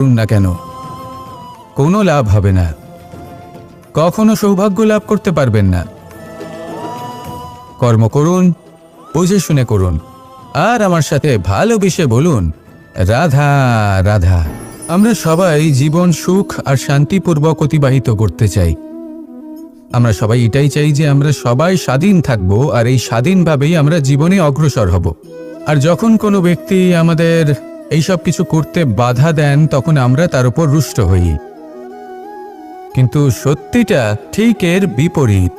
না কেন, কোনো লাভ হবে না, কখনো সৌভাগ্য লাভ করতে পারবেন না। কর্ম করুন, বুঝে শুনে করুন, আর আমার সাথে ভালোবেসে বলুন রাধা রাধা। আমরা সবাই জীবন সুখ আর শান্তিপূর্বক অতিবাহিত করতে চাই। আমরা সবাই এটাই চাই যে আমরা সবাই স্বাধীন থাকব, আর এই স্বাধীনভাবেই আমরা জীবনে অগ্রসর হব। আর যখন কোনো ব্যক্তি আমাদের এইসব কিছু করতে বাধা দেন, তখন আমরা তার উপর রুষ্ট হই। কিন্তু সত্যিটা ঠিক এর বিপরীত।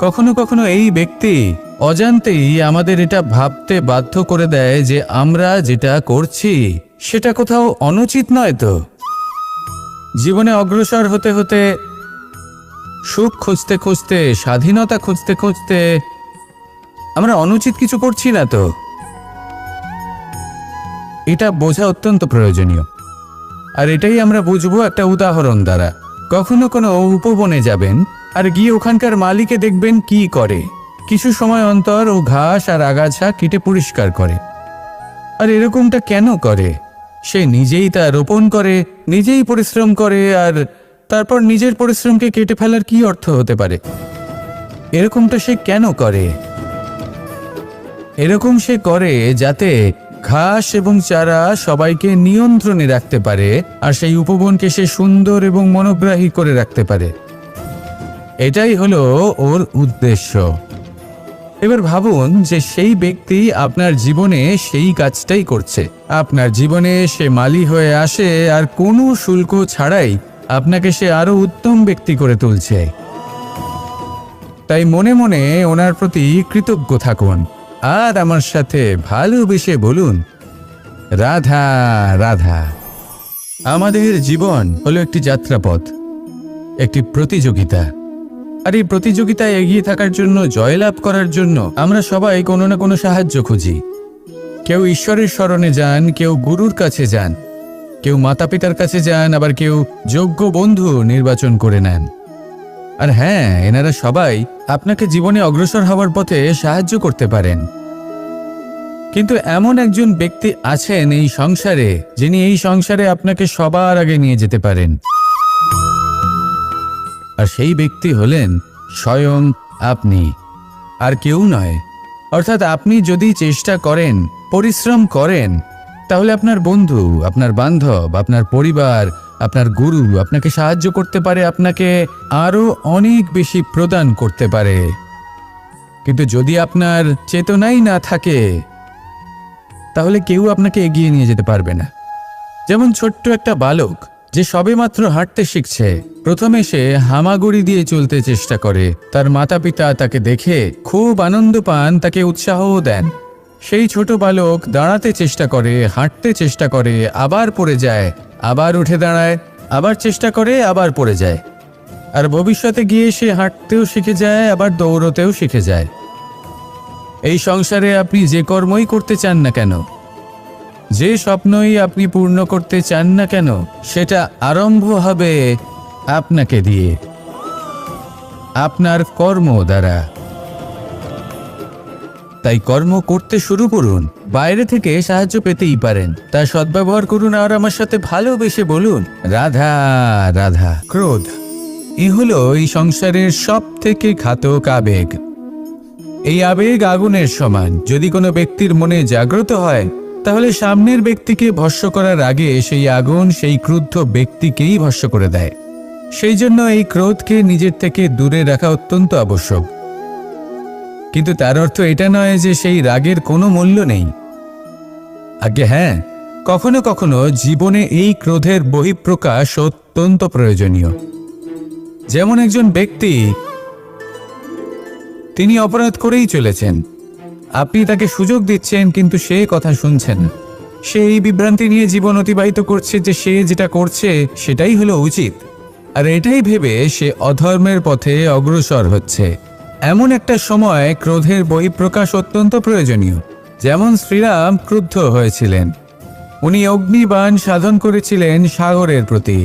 কখনো কখনো এই ব্যক্তি অজান্তেই আমাদের এটা ভাবতে বাধ্য করে দেয় যে আমরা যেটা করছি সেটা কোথাও অনুচিত নয় তো। জীবনে অগ্রসর হতে হতে, সুখ খুঁজতে খুঁজতে, স্বাধীনতা খুঁজতে খুঁজতে আমরা অনুচিত কিছু করছি না তো। এটা বোঝা অত্যন্ত প্রয়োজনীয়। আর এটাই আমরা বুঝবো একটা উদাহরণ দ্বারা। কখনো কোনো উপবনে যাবেন আর গিয়ে ওখানকার মালিকে দেখবেন কি করে। কিছু সময় অন্তর ও ঘাস আর আগাছা কেটে পরিষ্কার করে। আর এরকমটা কেন করে? সে নিজেই তা রোপণ করে, নিজেই পরিশ্রম করে, আর তারপর নিজের পরিশ্রমকে কেটে ফেলার কি অর্থ হতে পারে? এরকমটা সে কেন করে? এরকম সে করে যাতে ঘাস এবং চারা সবাইকে নিয়ন্ত্রণে রাখতে পারে, আর সেই উপবনকে সে সুন্দর এবং মনোগ্রাহী করে রাখতে পারে। এটাই হলো ওর উদ্দেশ্য। এবার ভাবুন যে সেই ব্যক্তি আপনার জীবনে সেই কাজটাই করছে। আপনার জীবনে সে মালি হয়ে আসে, আর কোনো শুল্ক ছাড়াই আপনাকে সে আরো উত্তম ব্যক্তি করে তুলছে। তাই মনে মনে ওনার প্রতি কৃতজ্ঞ থাকুন, আর আমার সাথে ভালোবেসে বলুন রাধা রাধা। আমাদের জীবন হলো একটি যাত্রাপথ, একটি প্রতিযোগিতা। আর এই প্রতিযোগিতায় এগিয়ে থাকার জন্য, জয়লাভ করার জন্য আমরা সবাই কোনো না কোনো সাহায্য খুঁজি। কেউ ঈশ্বরের শরণে যান, কেউ গুরুর কাছে যান, কেউ মাতা পিতার কাছে যান, আবার কেউ যোগ্য বন্ধু নির্বাচন করে নেন। আর হ্যাঁ, এনারা সবাই আপনাকে জীবনে অগ্রসর হওয়ার পথে সাহায্য করতে পারেন। কিন্তু এমন একজন ব্যক্তি আছেন এই সংসারে, যিনি এই সংসারে আপনাকে সবার আগে নিয়ে যেতে পারেন। আর সেই ব্যক্তি হলেন স্বয়ং আপনি, আর কেউ নয়। অর্থাৎ আপনি যদি চেষ্টা করেন, পরিশ্রম করেন, তাহলে আপনার বন্ধু, আপনার বান্ধব, আপনার পরিবার, আপনার গুরু আপনাকে সাহায্য করতে পারে, আপনাকে আরো অনেক বেশি প্রদান করতে পারে। কিন্তু যদি আপনার চেতনাই না থাকে, তাহলে কেউ আপনাকে এগিয়ে নিয়ে যেতে পারবে না। যেমন ছোট্ট একটা বালক যে সবেমাত্র হাঁটতে শিখছে, প্রথমে সে হামাগুড়ি দিয়ে চলতে চেষ্টা করে। তার মাতা পিতা তাকে দেখে খুব আনন্দ পান, তাকে উৎসাহও দেন। সেই ছোট বালক দাঁড়াতে চেষ্টা করে, হাঁটতে চেষ্টা করে, আবার পড়ে যায়, আবার উঠে দাঁড়ায়, আবার চেষ্টা করে, আবার পড়ে যায়। আর ভবিষ্যতে গিয়ে সে হাঁটতেও শিখে যায়, আবার দৌড়তেও শিখে যায়। এই সংসারে আপনি যে কর্মই করতে চান না কেন, যে স্বপ্নই আপনি পূর্ণ করতে চান না কেন, সেটা আরম্ভ হবে আপনাকে দিয়ে, আপনার কর্ম দ্বারা। তাই কর্ম করতে শুরু করুন। বাইরে থেকে সাহায্য পেতেই পারেন, তার সদ্ব্যবহার করুন, আর আমার সাথে ভালোবেসে বলুন রাধা রাধা। ক্রোধ হলো এই সংসারের সব থেকে ঘাতক আবেগ। এই আবেগ আগুনের সমান। যদি কোনো ব্যক্তির মনে জাগ্রত হয়, তাহলে সামনের ব্যক্তিকে ভস্ম করার আগে সেই আগুন সেই ক্রুদ্ধ ব্যক্তিকেই ভস্ম করে দেয়। সেই জন্য এই ক্রোধকে নিজের থেকে দূরে রাখা অত্যন্ত আবশ্যক। কিন্তু তার অর্থ এটা নয় যে সেই রাগের কোনো মূল্য নেই। আগে হ্যাঁ, কখনো কখনো জীবনে এই ক্রোধের বহিঃপ্রকাশ অত্যন্ত প্রয়োজনীয়। যেমন একজন ব্যক্তি, তিনি অপরাধ করেই চলেছেন, আপনি তাকে সুযোগ দিচ্ছেন, কিন্তু সে কথা শুনছেন। সে এই বিভ্রান্তি নিয়ে জীবন অতিবাহিত করছে যে সে যেটা করছে সেটাই হলো উচিত, আর এটাই ভেবে সে অধর্মের পথে অগ্রসর হচ্ছে। এমন একটা সময় ক্রোধের বহিঃপ্রকাশ অত্যন্ত প্রয়োজনীয়। যেমন শ্রীরাম ক্রুদ্ধ হয়েছিলেন, উনি অগ্নিবাণ সাধন করেছিলেন সাগরের প্রতি,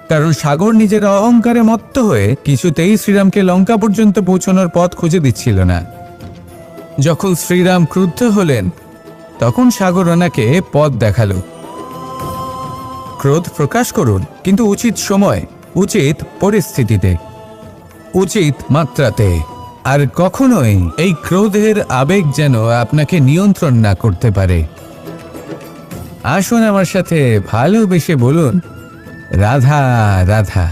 কারণ সাগর নিজের অহংকারে মত্ত হয়ে কিছুতেই শ্রীরামকে লঙ্কা পর্যন্ত পৌঁছানোর পথ খুঁজে দিচ্ছিল না। যখন শ্রীরাম ক্রুদ্ধ হলেন, তখন সাগর ওনাকে পথ দেখালো। ক্রোধ প্রকাশ করুন, কিন্তু উচিত সময়, উচিত পরিস্থিতিতে, উচিত মাত্রাতে। আর কখনোই এই ক্রোধের আবেগ যেন আপনাকে নিয়ন্ত্রণ না করতে পারে। আসুন আমার সাথে ভালোবেসে বলুন, রাধা রাধা।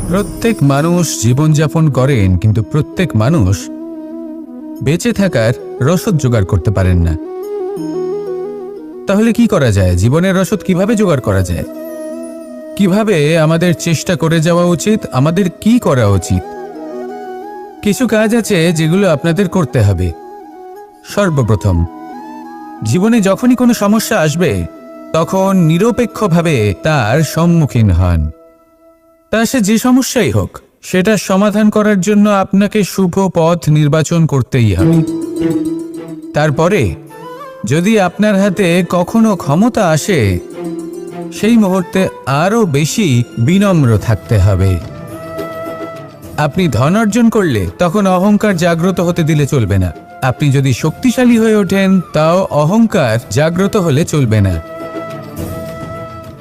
প্রত্যেক মানুষ জীবনযাপন করেন, কিন্তু প্রত্যেক মানুষ বেঁচে থাকার রসদ জোগাড় করতে পারেন না। তাহলে কি করা যায়? জীবনের রসদ কিভাবে জোগাড় করা যায়? কিভাবে আমাদের চেষ্টা করে যাওয়া উচিত? আমাদের কি করা উচিত? কিছু কাজ আছে যেগুলো আপনাদের করতে হবে। সর্বপ্রথম, জীবনে যখনই কোনো সমস্যা আসবে তখন নিরপেক্ষভাবে তার সম্মুখীন হন। তা সে যে সমস্যাই হোক, সেটা সমাধান করার জন্য আপনাকে শুভ পথ নির্বাচন করতেই হবে। তারপরে যদি আপনার হাতে কখনো ক্ষমতা আসে, সেই মুহূর্তে আরও বেশি বিনম্র থাকতে হবে। আপনি ধন অর্জন করলে তখন অহংকার জাগ্রত হতে দিলে চলবে না। আপনি যদি শক্তিশালী হয়ে ওঠেন, তাও অহংকার জাগ্রত হলে চলবে না।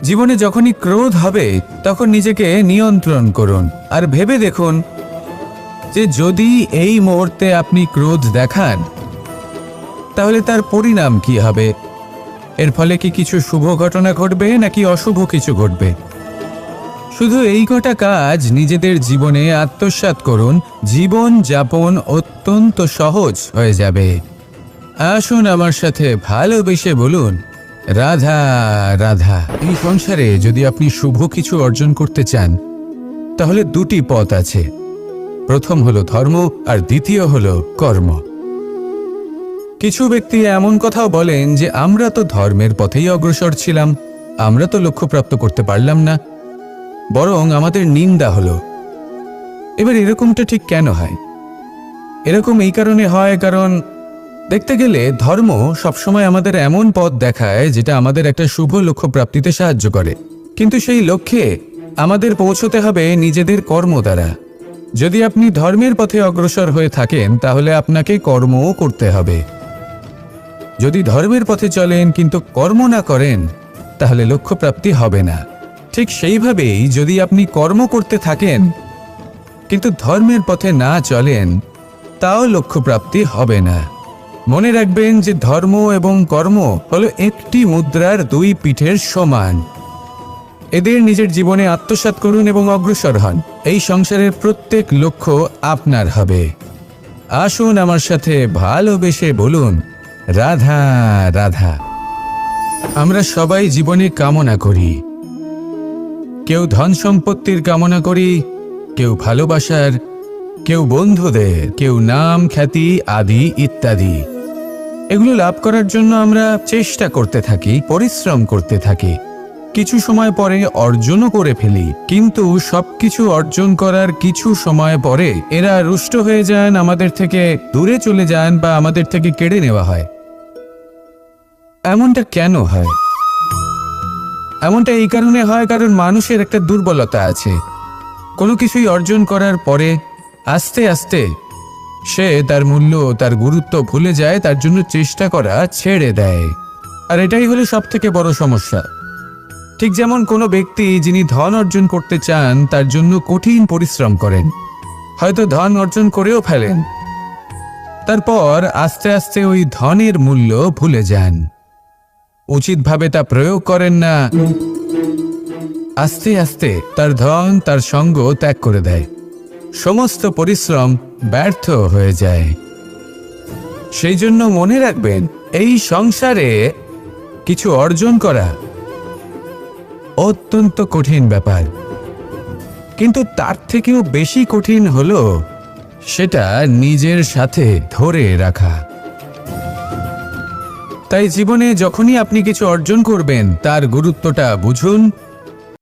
জীবনে যখনই ক্রোধ হবে তখন নিজেকে নিয়ন্ত্রণ করুন আর ভেবে দেখুন যে যদি এই মুহূর্তে আপনি ক্রোধ দেখান, তাহলে তার পরিণাম কি হবে? এর ফলে কি কিছু শুভ ঘটনা ঘটবে নাকি অশুভ কিছু ঘটবে? শুধু এই কটা কাজ নিজেদের জীবনে আত্মসাৎ করুন, জীবন যাপন অত্যন্ত সহজ হয়ে যাবে। আসুন আমার সাথে ভালোবেসে বলুন, রাধা রাধা। এই সংসারে যদি আপনি শুভ কিছু অর্জন করতে চান, তাহলে দুটি পথ আছে। প্রথম হলো ধর্ম আর দ্বিতীয় হলো কর্ম। কিছু ব্যক্তি এমন কথাও বলেন যে আমরা তো ধর্মের পথেই অগ্রসর ছিলাম, আমরা তো লক্ষ্যপ্রাপ্ত করতে পারলাম না, বরং আমাদের নিন্দা হলো। এবার এরকমটা ঠিক কেন হয়? এরকম এই কারণে হয় কারণ দেখতে গেলে ধর্ম সবসময় আমাদের এমন পথ দেখায় যেটা আমাদের একটা শুভ লক্ষ্য প্রাপ্তিতে সাহায্য করে, কিন্তু সেই লক্ষ্যে আমাদের পৌঁছতে হবে নিজেদের কর্ম দ্বারা। যদি আপনি ধর্মের পথে অগ্রসর হয়ে থাকেন, তাহলে আপনাকে কর্মও করতে হবে। যদি ধর্মের পথে চলেন কিন্তু কর্ম না করেন, তাহলে লক্ষ্যপ্রাপ্তি হবে না। ঠিক সেইভাবেই যদি আপনি কর্ম করতে থাকেন কিন্তু ধর্মের পথে না চলেন, তাও লক্ষ্যপ্রাপ্তি হবে না। মনে রাখবেন যে ধর্ম এবং কর্ম হলো একটি মুদ্রার দুই পিঠের সমান। এদের নিজের জীবনে আত্মসাৎ করুন এবং অগ্রসর হন। এই সংসারের প্রত্যেক লক্ষ্য আপনার হবে। আসুন আমার সাথে ভালোবেসে বলুন, রাধা রাধা। আমরা সবাই জীবনে কামনা করি। কেউ ধন সম্পত্তির কামনা করি, কেউ ভালোবাসার, কেউ বন্ধুদের, কেউ নাম খ্যাতি আদি ইত্যাদি। এগুলো লাভ করার জন্য আমরা চেষ্টা করতে থাকি, পরিশ্রম করতে থাকি। কিছু সময় পরে অর্জনও করে ফেলি, কিন্তু সবকিছু অর্জন করার কিছু সময় পরে এরা রুষ্ট হয়ে যান, আমাদের থেকে দূরে চলে যান বা আমাদের থেকে কেড়ে নেওয়া হয়। এমনটা কেন হয়? এমনটা এই কারণে হয় কারণ মানুষের একটা দুর্বলতা আছে। কোনো কিছুই অর্জন করার পরে আস্তে আস্তে সে তার মূল্য, তার গুরুত্ব ভুলে যায়, তার জন্য চেষ্টা করা ছেড়ে দেয়। আর এটাই হলো সবথেকে বড় সমস্যা। ঠিক যেমন কোনো ব্যক্তি যিনি ধন অর্জন করতে চান, তার জন্য কঠিন পরিশ্রম করেন, হয়তো ধন অর্জন করেও ফেলেন, তারপর আস্তে আস্তে ওই ধনের মূল্য ভুলে যান, উচিতভাবে তা প্রয়োগ করেন না, আস্তে আস্তে তার ধন, তার সঙ্গ ত্যাগ করে দেয়, সমস্ত পরিশ্রম ব্যর্থ হয়ে যায়। সেই জন্য মনে রাখবেন, এই সংসারে কিছু অর্জন করা অত্যন্ত কঠিন ব্যাপার, কিন্তু তার থেকেও বেশি কঠিন হলো সেটা নিজের সাথে ধরে রাখা। তাই জীবনে যখনই আপনি কিছু অর্জন করবেন, তার গুরুত্বটা বুঝুন,